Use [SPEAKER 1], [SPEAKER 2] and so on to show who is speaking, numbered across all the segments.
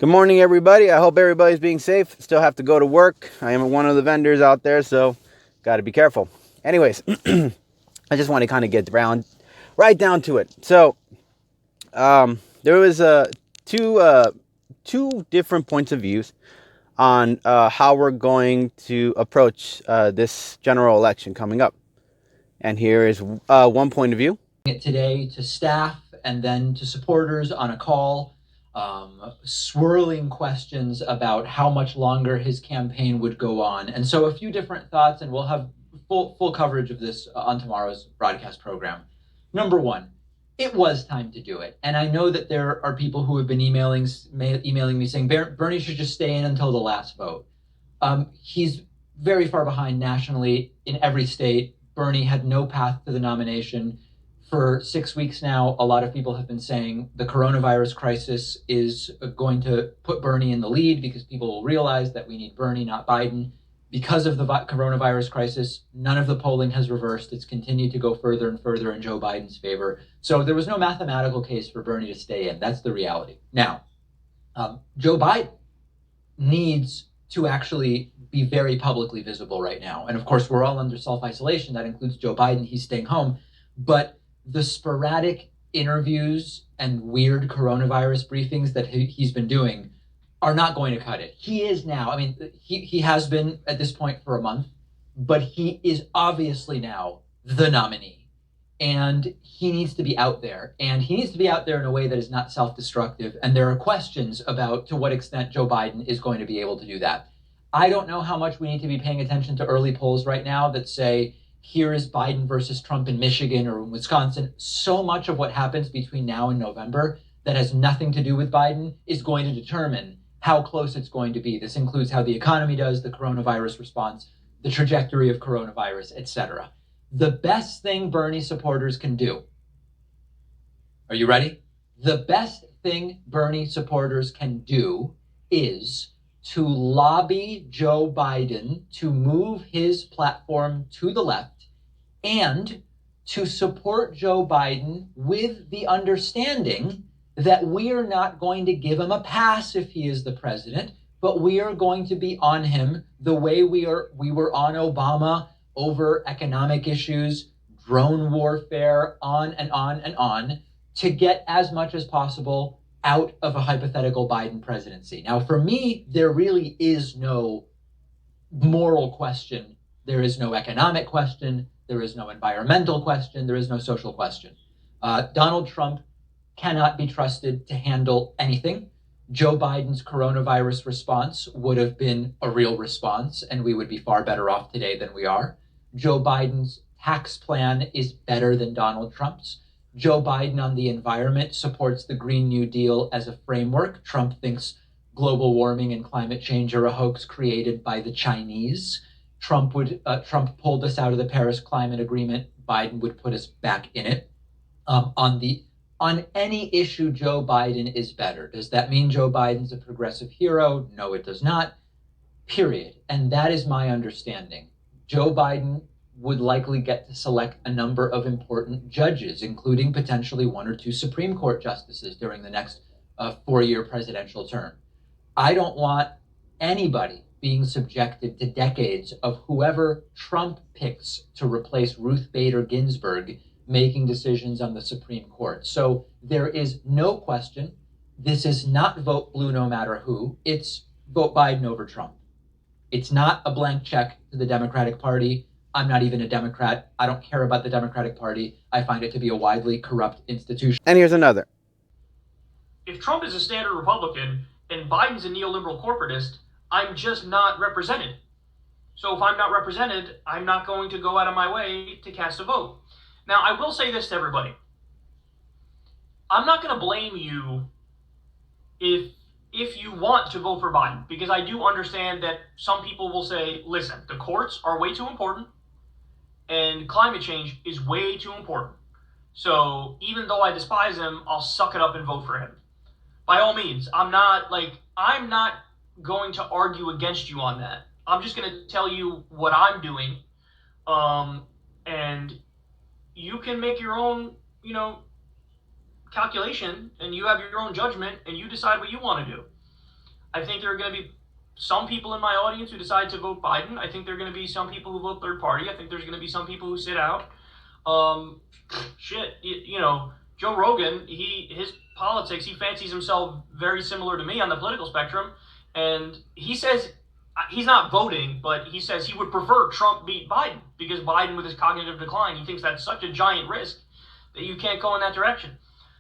[SPEAKER 1] Good morning, everybody. I hope everybody's being safe. Still have to go to work. I am one of the vendors out there, so got to be careful. Anyways, I just want to kind of get right down to it. So, there was two different points of views on how we're going to approach this general election coming up. And here is one point of view.
[SPEAKER 2] Today to staff and then to supporters on a call, swirling questions about how much longer his campaign would go on. And so a few different thoughts, and we'll have full coverage of this on tomorrow's broadcast program. Number one, it was time to do it. And I know that there are people who have been emailing me saying Bernie should just stay in until the last vote. He's very far behind nationally in every state. Bernie had no path to the nomination. For 6 weeks now, a lot of people have been saying the coronavirus crisis is going to put Bernie in the lead because people will realize that we need Bernie, not Biden. Because of the coronavirus crisis, none of the polling has reversed. It's continued to go further and further in Joe Biden's favor. So there was no mathematical case for Bernie to stay in. That's the reality. Now, Joe Biden needs to actually be very publicly visible right now. And of course, we're all under self-isolation. That includes Joe Biden. He's staying home. But the sporadic interviews and weird coronavirus briefings that he's been doing are not going to cut it. He is now, I mean, he has been at this point for a month, but he is obviously now the nominee. And he needs to be out there. And he needs to be out there in a way that is not self-destructive. And there are questions about to what extent Joe Biden is going to be able to do that. I don't know how much we need to be paying attention to early polls right now that say, here is Biden versus Trump in Michigan or in Wisconsin. So much of what happens between now and November that has nothing to do with Biden is going to determine how close it's going to be. This includes how the economy does, the coronavirus response, the trajectory of coronavirus, etc. The best thing Bernie supporters can do. Are you ready? The best thing Bernie supporters can do is to lobby Joe Biden to move his platform to the left and to support Joe Biden with the understanding that we are not going to give him a pass if he is the president, but we are going to be on him the way we were on Obama over economic issues, drone warfare, on and on and on, to get as much as possible out of a hypothetical Biden presidency. Now, for me, there really is no moral question. There is no economic question. There is no environmental question. There is no social question. Donald Trump cannot be trusted to handle anything. Joe Biden's coronavirus response would have been a real response, and we would be far better off today than we are. Joe Biden's tax plan is better than Donald Trump's. Joe Biden on the environment supports the Green New Deal as a framework. Trump thinks global warming and climate change are a hoax created by the Chinese. Trump pulled us out of the Paris Climate Agreement. Biden would put us back in it. On any issue, Joe Biden is better. Does that mean Joe Biden's a progressive hero? No, it does not. Period. And that is my understanding. Joe Biden would likely get to select a number of important judges, including potentially one or two Supreme Court justices during the next 4-year presidential term. I don't want anybody being subjected to decades of whoever Trump picks to replace Ruth Bader Ginsburg making decisions on the Supreme Court. So there is no question. This is not vote blue no matter who. It's vote Biden over Trump. It's not a blank check to the Democratic Party. I'm not even a Democrat. I don't care about the Democratic Party. I find it to be a widely corrupt institution.
[SPEAKER 1] And here's another.
[SPEAKER 3] If Trump is a standard Republican and Biden's a neoliberal corporatist, I'm just not represented. So if I'm not represented, I'm not going to go out of my way to cast a vote. Now, I will say this to everybody. I'm not going to blame you if you want to vote for Biden, because I do understand that some people will say, listen, the courts are way too important and climate change is way too important. So even though I despise him, I'll suck it up and vote for him. By all means, I'm not going to argue against you on that. I'm just going to tell you what I'm doing. And you can make your own, calculation, and you have your own judgment, and you decide what you want to do. I think there are going to be some people in my audience who decide to vote Biden. I think there are going to be some people who vote third party. I think there's going to be some people who sit out. Joe Rogan, his politics, he fancies himself very similar to me on the political spectrum, and he says he's not voting, but he says he would prefer Trump beat Biden because Biden, with his cognitive decline, he thinks that's such a giant risk that you can't go in that direction.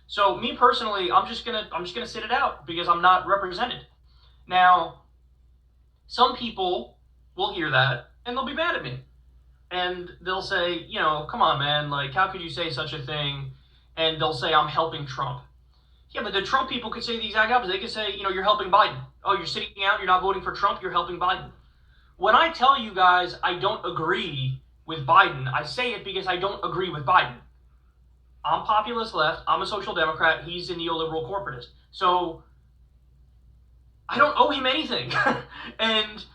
[SPEAKER 3] So me personally, I'm just gonna sit it out because I'm not represented. Now, some people will hear that and they'll be mad at me. And they'll say, come on, man, like, how could you say such a thing? And they'll say, I'm helping Trump. Yeah, but the Trump people could say the exact opposite. They could say, you're helping Biden. Oh, you're sitting out, you're not voting for Trump, you're helping Biden. When I tell you guys I don't agree with Biden, I say it because I don't agree with Biden. I'm populist left, I'm a social democrat, he's a neoliberal corporatist. So I don't owe him anything. And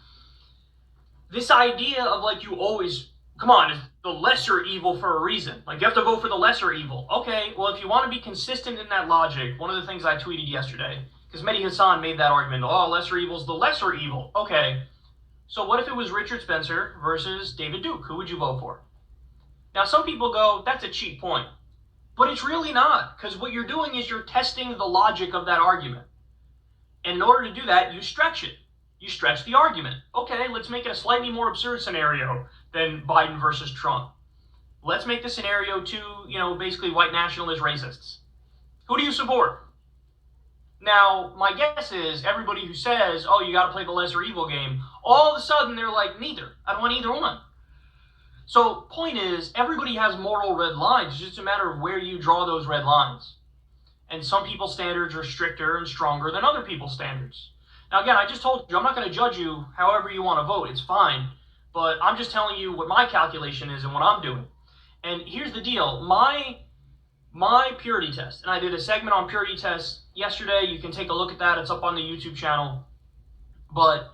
[SPEAKER 3] this idea of like you always, come on, it's the lesser evil for a reason. Like you have to vote for the lesser evil. Okay, well if you want to be consistent in that logic, one of the things I tweeted yesterday, because Mehdi Hassan made that argument, oh, lesser evil's the lesser evil. Okay, so what if it was Richard Spencer versus David Duke? Who would you vote for? Now some people go, that's a cheap point. But it's really not, because what you're doing is you're testing the logic of that argument. And in order to do that, you stretch it. You stretch the argument. Okay, let's make it a slightly more absurd scenario than Biden versus Trump. Let's make the scenario two, basically white nationalist racists. Who do you support? Now, my guess is everybody who says, oh, you got to play the lesser evil game, all of a sudden they're like, neither. I don't want either one. So, point is, everybody has moral red lines. It's just a matter of where you draw those red lines. And some people's standards are stricter and stronger than other people's standards. Now, again, I just told you, I'm not going to judge you however you want to vote. It's fine. But I'm just telling you what my calculation is and what I'm doing. And here's the deal. My purity test, and I did a segment on purity tests yesterday. You can take a look at that. It's up on the YouTube channel. But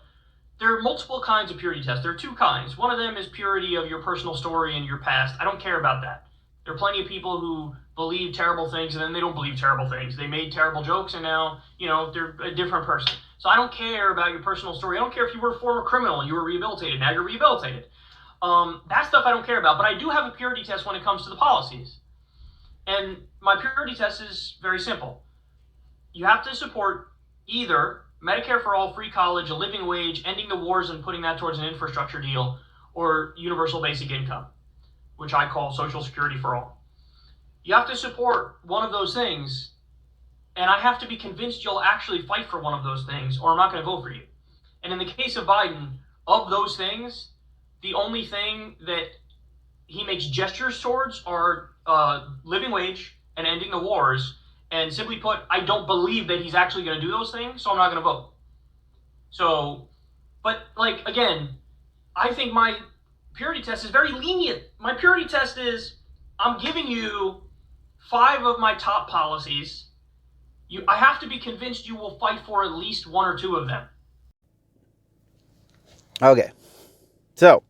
[SPEAKER 3] there are multiple kinds of purity tests. There are two kinds. One of them is purity of your personal story and your past. I don't care about that. There are plenty of people who believe terrible things and then they don't believe terrible things. They made terrible jokes and now, they're a different person. So I don't care about your personal story. I don't care if you were a former criminal and you were rehabilitated. Now you're rehabilitated. That stuff I don't care about. But I do have a purity test when it comes to the policies. And my purity test is very simple. You have to support either Medicare for all, free college, a living wage, ending the wars and putting that towards an infrastructure deal, or universal basic income, which I call Social Security for all. You have to support one of those things, and I have to be convinced you'll actually fight for one of those things, or I'm not going to vote for you. And in the case of Biden, of those things, the only thing that he makes gestures towards are living wage and ending the wars. And simply put, I don't believe that he's actually going to do those things, so I'm not going to vote. So, but like, again, I think my purity test is very lenient. My purity test is, I'm giving you 5 of my top policies. I have to be convinced you will fight for at least 1 or 2 of them.
[SPEAKER 1] Okay. So,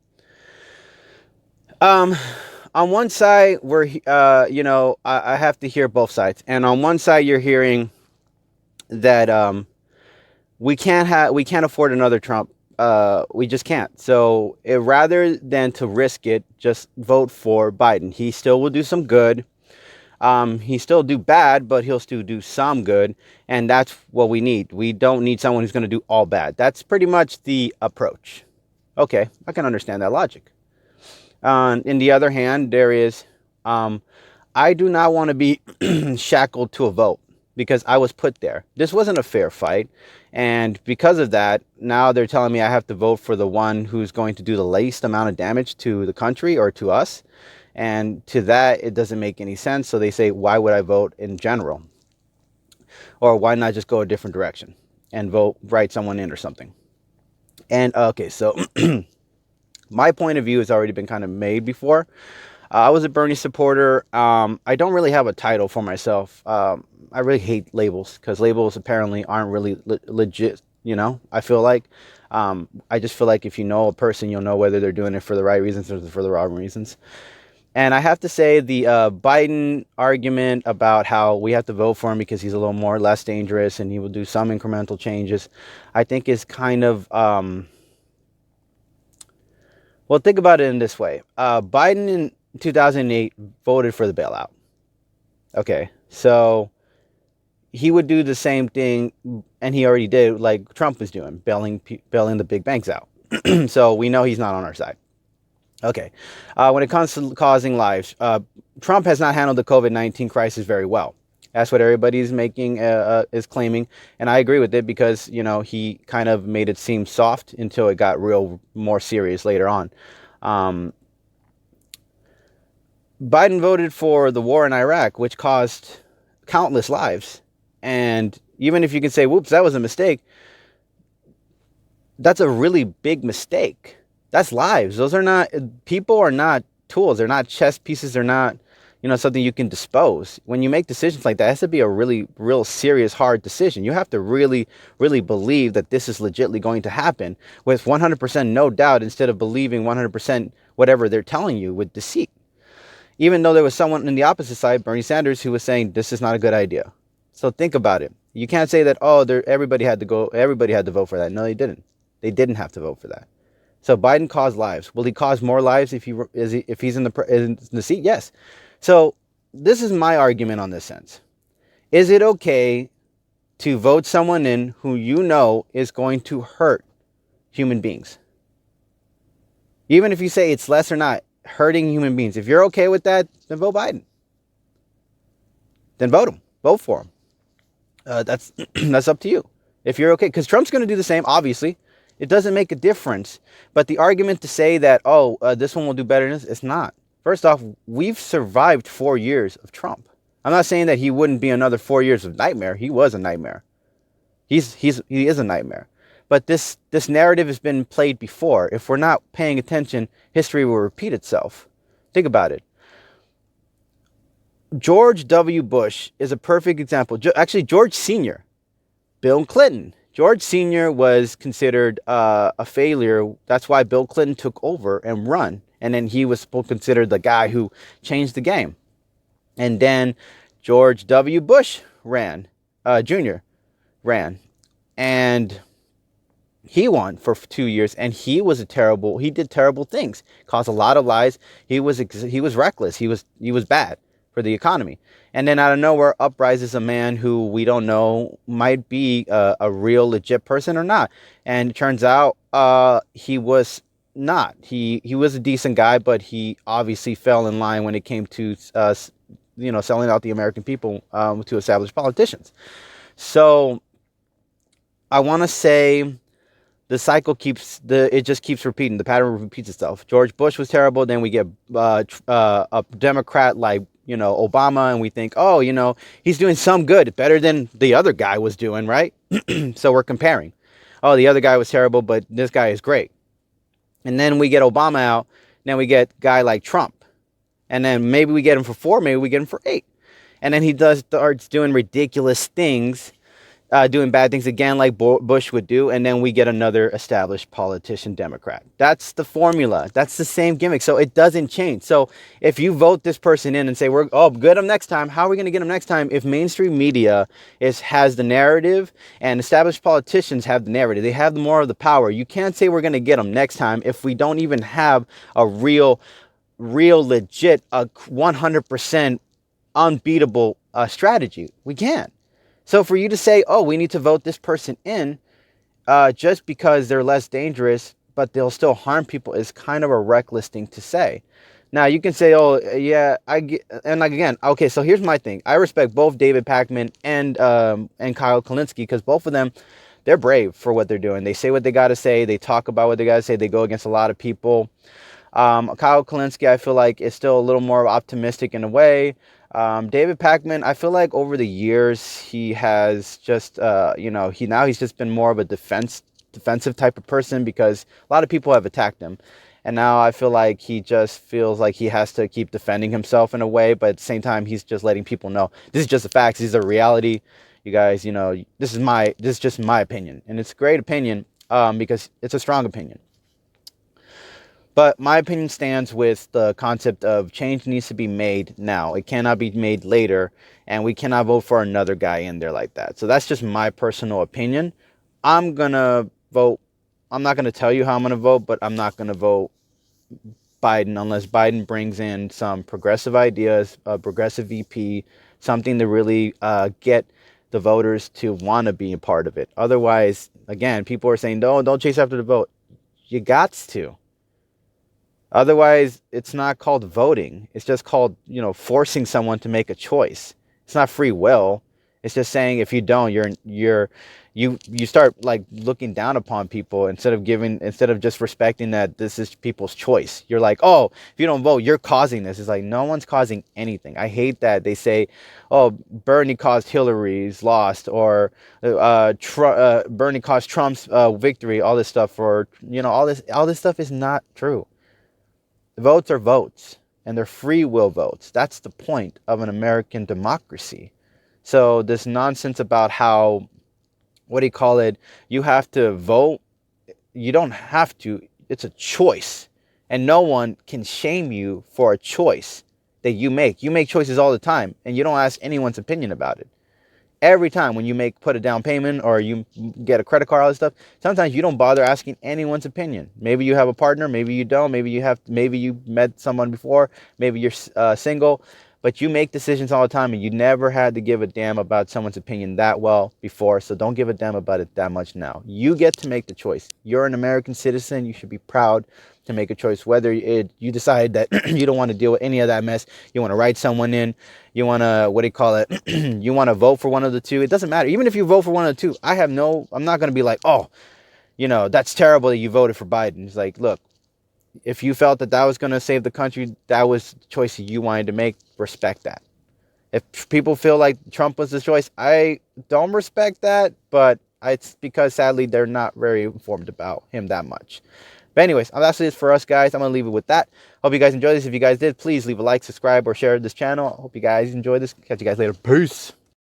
[SPEAKER 1] on one side, I have to hear both sides. And on one side, you're hearing that we can't afford another Trump. We just can't. So rather than to risk it, just vote for Biden. He still will do some good. He still do bad, but he'll still do some good. And that's what we need. We don't need someone who's going to do all bad. That's pretty much the approach. Okay, I can understand that logic. In the other hand, there is, I do not want to be shackled to a vote because I was put there. This wasn't a fair fight. And because of that, now they're telling me I have to vote for the one who's going to do the least amount of damage to the country or to us. And to that, it doesn't make any sense. So they say, why would I vote in general? Or why not just go a different direction and write someone in or something? And okay, so my point of view has already been kind of made before. I was a Bernie supporter. I don't really have a title for myself. I really hate labels because labels apparently aren't really legit, I feel like. I just feel like if you know a person, you'll know whether they're doing it for the right reasons or for the wrong reasons. And I have to say the Biden argument about how we have to vote for him because he's a little more less dangerous and he will do some incremental changes, I think is kind of, well, think about it in this way. Biden in 2008 voted for the bailout. Okay, so he would do the same thing, and he already did, like Trump was doing, bailing the big banks out. So we know he's not on our side. Okay. When it comes to causing lives, Trump has not handled the COVID-19 crisis very well. That's what everybody's is claiming, and I agree with it because he kind of made it seem soft until it got more serious later on. Biden voted for the war in Iraq, which caused countless lives, and even if you can say, "Whoops, that was a mistake," that's a really big mistake. That's lives. People are not tools. They're not chess pieces. They're not, something you can dispose. When you make decisions like that, it has to be a really, real serious, hard decision. You have to really, really believe that this is legitimately going to happen with 100% no doubt instead of believing 100% whatever they're telling you with deceit. Even though there was someone on the opposite side, Bernie Sanders, who was saying this is not a good idea. So think about it. You can't say that, everybody had to vote for that. No, they didn't. They didn't have to vote for that. So Biden caused lives. Will he cause more lives if he's in the seat? Yes. So this is my argument on this sense. Is it okay to vote someone in who is going to hurt human beings? Even if you say it's less or not hurting human beings, if you're okay with that, then vote Biden. Then vote him. Vote for him. That's up to you. If you're okay, because Trump's going to do the same, obviously. It doesn't make a difference. But the argument to say that, this one will do better than this, it's not. First off, we've survived 4 years of Trump. I'm not saying that he wouldn't be another 4 years of nightmare. He was a nightmare. He is a nightmare. But this narrative has been played before. If we're not paying attention, history will repeat itself. Think about it. George W. Bush is a perfect example. Actually, George Sr., Bill Clinton. George Sr. was considered a failure. That's why Bill Clinton took over and run. And then he was considered the guy who changed the game. And then George W. Bush Jr. ran. And he won for 2 years. And he did terrible things. Caused a lot of lies. He was reckless. He was bad for the economy. And then out of nowhere, uprises a man who we don't know might be a real legit person or not. And it turns out he was not. He was a decent guy, but he obviously fell in line when it came to selling out the American people to established politicians. So I want to say the cycle it just keeps repeating. The pattern repeats itself. George Bush was terrible. Then we get a Democrat like Obama, and we think, he's doing some good, better than the other guy was doing, right? So we're comparing. Oh, the other guy was terrible, but this guy is great. And then we get Obama out, then we get a guy like Trump. And then maybe we get him for 4, maybe we get him for 8. And then he starts doing ridiculous things, doing bad things again like Bush would do, and then we get another established politician, Democrat. That's the formula. That's the same gimmick. So it doesn't change. So if you vote this person in and say, get him next time, how are we going to get him next time if mainstream media has the narrative and established politicians have the narrative? They have more of the power. You can't say we're going to get him next time if we don't even have a real legit, 100% unbeatable strategy. We can't. So for you to say, we need to vote this person in just because they're less dangerous, but they'll still harm people is kind of a reckless thing to say. Now, you can say, I get, and like, again, okay, so here's my thing. I respect both David Pakman and Kyle Kalinske because both of them, they're brave for what they're doing. They say what they got to say. They talk about what they got to say. They go against a lot of people. Kyle Kalinske, I feel like, is still a little more optimistic in a way. David Pakman, I feel like over the years, he has just, he's just been more of a defensive type of person because a lot of people have attacked him. And now I feel like he just feels like he has to keep defending himself in a way. But at the same time, he's just letting people know this is just the facts. This is the reality. You guys, this is just my opinion. And it's a great opinion because it's a strong opinion. But my opinion stands with the concept of change needs to be made now. It cannot be made later, and we cannot vote for another guy in there like that. So that's just my personal opinion. I'm going to vote. I'm not going to tell you how I'm going to vote, but I'm not going to vote Biden unless Biden brings in some progressive ideas, a progressive VP, something to really get the voters to want to be a part of it. Otherwise, again, people are saying, no, don't chase after the vote. You gots to. Otherwise, it's not called voting. It's just called, forcing someone to make a choice. It's not free will. It's just saying if you don't, you start like looking down upon people instead of just respecting that this is people's choice. You're like, oh, if you don't vote, you're causing this. It's like no one's causing anything. I hate that they say, oh, Bernie caused Hillary's lost, or Bernie caused Trump's victory. All this stuff, or all this stuff is not true. Votes are votes, and they're free will votes. That's the point of an American democracy. So this nonsense about how, you have to vote. You don't have to. It's a choice. And no one can shame you for a choice that you make. You make choices all the time, and you don't ask anyone's opinion about it. Every time when you put a down payment or you get a credit card, all this stuff, sometimes you don't bother asking anyone's opinion. Maybe you have a partner, maybe you don't, maybe you met someone before, maybe you're single, but you make decisions all the time, and you never had to give a damn about someone's opinion that well before, so don't give a damn about it that much now. You get to make the choice. You're an American citizen. You should be proud to make a choice, whether you decide that you don't want to deal with any of that mess. You want to write someone in. You want to, you want to vote for one of the two. It doesn't matter. Even if you vote for one of the two, I'm not going to be like, oh, that's terrible that you voted for Biden. It's like, look, if you felt that was going to save the country, that was the choice you wanted to make, respect that. If people feel like Trump was the choice, I don't respect that, but it's because sadly they're not very informed about him that much. But anyways, that's it for us, guys. I'm going to leave it with that. Hope you guys enjoyed this. If you guys did, please leave a like, subscribe, or share this channel. Hope you guys enjoyed this. Catch you guys later. Peace.